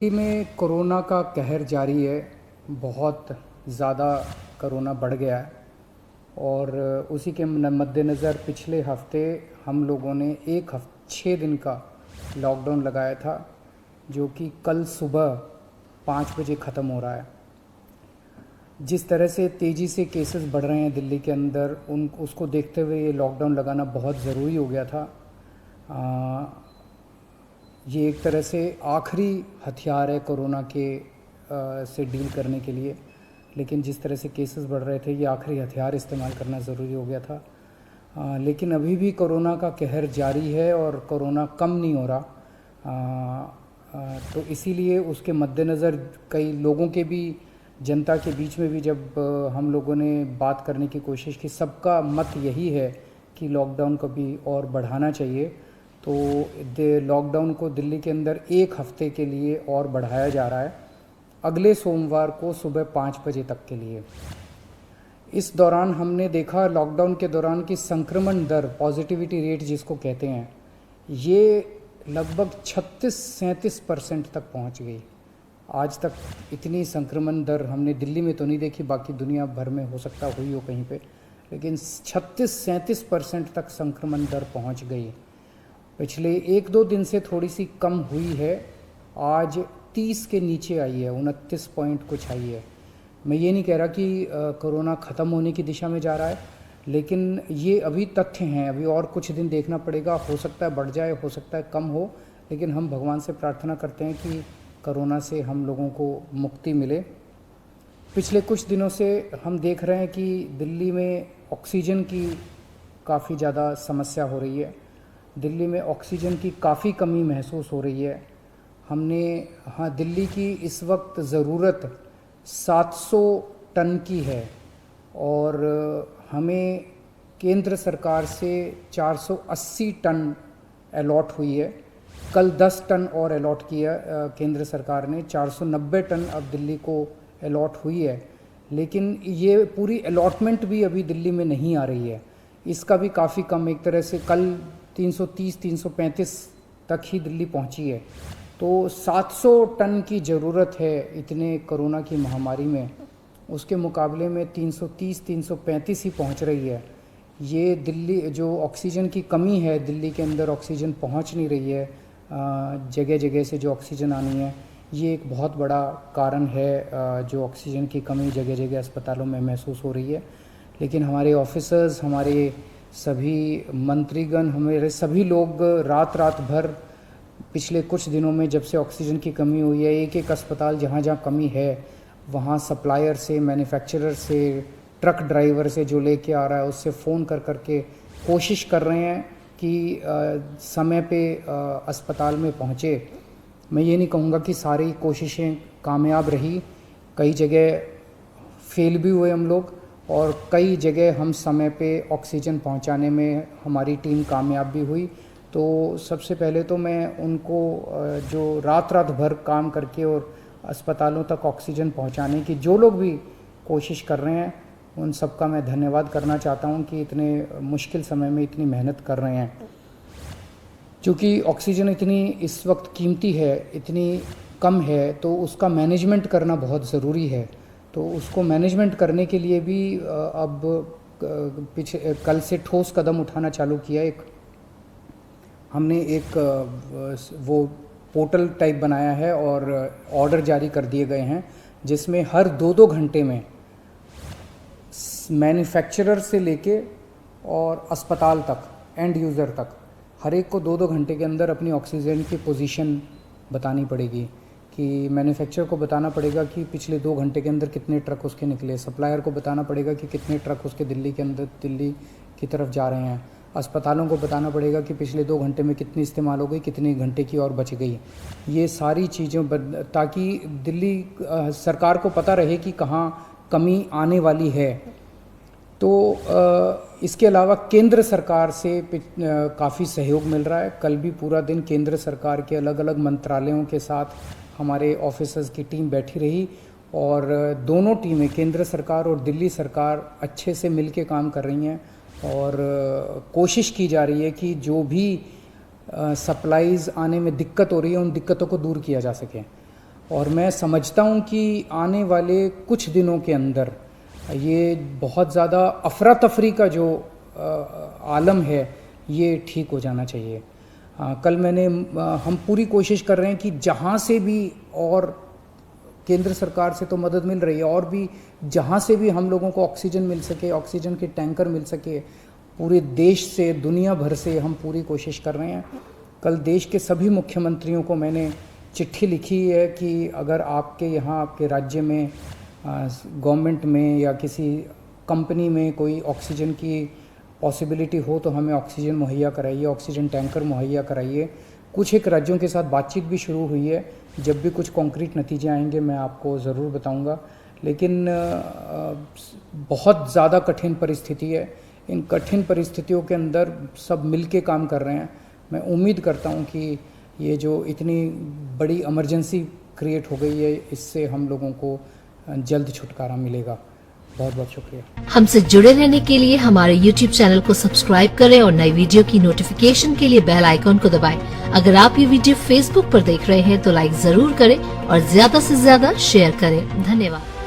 दिल्ली में कोरोना का कहर जारी है। बहुत ज़्यादा कोरोना बढ़ गया है और उसी के मद्देनज़र पिछले हफ्ते हम लोगों ने 6 दिन का लॉकडाउन लगाया था, जो कि कल सुबह 5 बजे ख़त्म हो रहा है। जिस तरह से तेज़ी से केसेस बढ़ रहे हैं दिल्ली के अंदर, उसको देखते हुए ये लॉकडाउन लगाना बहुत ज़रूरी हो गया था। ये एक तरह से आखिरी हथियार है कोरोना के से डील करने के लिए, लेकिन जिस तरह से केसेस बढ़ रहे थे, ये आखिरी हथियार इस्तेमाल करना ज़रूरी हो गया था। लेकिन अभी भी कोरोना का कहर जारी है और कोरोना कम नहीं हो रहा। तो इसीलिए उसके मद्देनज़र कई लोगों के भी, जनता के बीच में भी जब हम लोगों ने बात करने की कोशिश की, सबका मत यही है कि लॉकडाउन को भी और बढ़ाना चाहिए। तो लॉकडाउन को दिल्ली के अंदर 1 हफ्ते के लिए और बढ़ाया जा रहा है, अगले सोमवार को सुबह 5 बजे तक के लिए। इस दौरान हमने देखा, लॉकडाउन के दौरान की संक्रमण दर, पॉजिटिविटी रेट जिसको कहते हैं, ये लगभग 36-37% तक पहुंच गई। आज तक इतनी संक्रमण दर हमने दिल्ली में तो नहीं देखी, बाकी दुनिया भर में हो सकता हुई हो कहीं पे, लेकिन 36-37% तक संक्रमण दर पहुंच गई। पिछले 1-2 दिन से थोड़ी सी कम हुई है, आज 30 के नीचे आई है, 29 पॉइंट कुछ आई है। मैं ये नहीं कह रहा कि कोरोना ख़त्म होने की दिशा में जा रहा है, लेकिन ये अभी तथ्य हैं, अभी और कुछ दिन देखना पड़ेगा। हो सकता है बढ़ जाए, हो सकता है कम हो, लेकिन हम भगवान से प्रार्थना करते हैं कि कोरोना से हम लोगों को मुक्ति मिले। पिछले कुछ दिनों से हम देख रहे हैं कि दिल्ली में ऑक्सीजन की काफ़ी ज़्यादा समस्या हो रही है। दिल्ली में ऑक्सीजन की काफ़ी कमी महसूस हो रही है। दिल्ली की इस वक्त ज़रूरत 700 टन की है और हमें केंद्र सरकार से 480 टन अलॉट हुई है। कल 10 टन और अलॉट किया केंद्र सरकार ने, 490 टन अब दिल्ली को अलॉट हुई है। लेकिन ये पूरी अलॉटमेंट भी अभी दिल्ली में नहीं आ रही है, इसका भी काफ़ी कम, एक तरह से कल 330-335 तक ही दिल्ली पहुंची है। तो 700 टन की ज़रूरत है इतने कोरोना की महामारी में, उसके मुकाबले में 330-335 ही पहुंच रही है। ये दिल्ली जो ऑक्सीजन की कमी है, दिल्ली के अंदर ऑक्सीजन पहुंच नहीं रही है, जगह जगह से जो ऑक्सीजन आनी है, ये एक बहुत बड़ा कारण है जो ऑक्सीजन की कमी जगह जगह अस्पतालों में महसूस हो रही है। लेकिन हमारे ऑफिसर्स, हमारे सभी मंत्रीगण, हमारे सभी लोग रात रात भर पिछले कुछ दिनों में, जब से ऑक्सीजन की कमी हुई है, एक एक अस्पताल जहाँ जहाँ कमी है वहाँ सप्लायर से, मैन्युफैक्चरर से, ट्रक ड्राइवर से जो लेके आ रहा है उससे फ़ोन कर करके कोशिश कर रहे हैं कि समय पे अस्पताल में पहुँचे। मैं ये नहीं कहूँगा कि सारी कोशिशें कामयाब रही, कई जगह फेल भी हुए हम लोग, और कई जगह हम समय पे ऑक्सीजन पहुंचाने में हमारी टीम कामयाब भी हुई। तो सबसे पहले तो मैं उनको जो रात रात भर काम करके और अस्पतालों तक ऑक्सीजन पहुंचाने की जो लोग भी कोशिश कर रहे हैं, उन सबका मैं धन्यवाद करना चाहता हूं कि इतने मुश्किल समय में इतनी मेहनत कर रहे हैं। क्योंकि ऑक्सीजन इतनी इस वक्त कीमती है, इतनी कम है, तो उसका मैनेजमेंट करना बहुत ज़रूरी है। तो उसको मैनेजमेंट करने के लिए भी अब कल से ठोस कदम उठाना चालू किया। हमने एक वो पोर्टल टाइप बनाया है और ऑर्डर जारी कर दिए गए हैं, जिसमें हर 2-2 घंटे में मैन्युफैक्चरर से लेके और अस्पताल तक, एंड यूज़र तक, हर एक को 2-2 घंटे के अंदर अपनी ऑक्सीजन की पोजीशन बतानी पड़ेगी। कि मैन्युफैक्चरर को बताना पड़ेगा कि पिछले 2 घंटे के अंदर कितने ट्रक उसके निकले, सप्लायर को बताना पड़ेगा कि कितने ट्रक उसके दिल्ली की तरफ जा रहे हैं, अस्पतालों को बताना पड़ेगा कि पिछले 2 घंटे में कितनी इस्तेमाल हो गई, कितने घंटे की और बच गई। ये सारी चीज़ें ताकि दिल्ली सरकार को पता रहे कि कहाँ कमी आने वाली है। तो इसके अलावा केंद्र सरकार से काफ़ी सहयोग मिल रहा है। कल भी पूरा दिन केंद्र सरकार के अलग अलग मंत्रालयों के साथ हमारे ऑफिसर्स की टीम बैठी रही और दोनों टीमें, केंद्र सरकार और दिल्ली सरकार, अच्छे से मिलके काम कर रही हैं और कोशिश की जा रही है कि जो भी सप्लाईज़ आने में दिक्कत हो रही है, उन दिक्कतों को दूर किया जा सके। और मैं समझता हूँ कि आने वाले कुछ दिनों के अंदर ये बहुत ज़्यादा अफरा तफरी का जो आलम है ये ठीक हो जाना चाहिए। कल हम पूरी कोशिश कर रहे हैं कि जहाँ से भी, और केंद्र सरकार से तो मदद मिल रही है, और भी जहाँ से भी हम लोगों को ऑक्सीजन मिल सके, ऑक्सीजन के टैंकर मिल सके, पूरे देश से, दुनिया भर से हम पूरी कोशिश कर रहे हैं। कल देश के सभी मुख्यमंत्रियों को मैंने चिट्ठी लिखी है कि अगर आपके यहाँ, आपके राज्य में, गवर्नमेंट में या किसी कंपनी में कोई ऑक्सीजन की पॉसिबिलिटी हो तो हमें ऑक्सीजन मुहैया कराइए, ऑक्सीजन टैंकर मुहैया कराइए। कुछ एक राज्यों के साथ बातचीत भी शुरू हुई है। जब भी कुछ कॉन्क्रीट नतीजे आएंगे मैं आपको ज़रूर बताऊंगा। लेकिन बहुत ज़्यादा कठिन परिस्थिति है। इन कठिन परिस्थितियों के अंदर सब मिलके काम कर रहे हैं। मैं उम्मीद करता हूं कि ये जो इतनी बड़ी इमरजेंसी क्रिएट हो गई है, इससे हम लोगों को जल्द छुटकारा मिलेगा। बहुत बहुत शुक्रिया। हमसे जुड़े रहने के लिए हमारे YouTube चैनल को सब्सक्राइब करें और नई वीडियो की नोटिफिकेशन के लिए बेल आइकॉन को दबाएं। अगर आप ये वीडियो Facebook पर देख रहे हैं तो लाइक जरूर करें और ज्यादा से ज्यादा शेयर करें। धन्यवाद।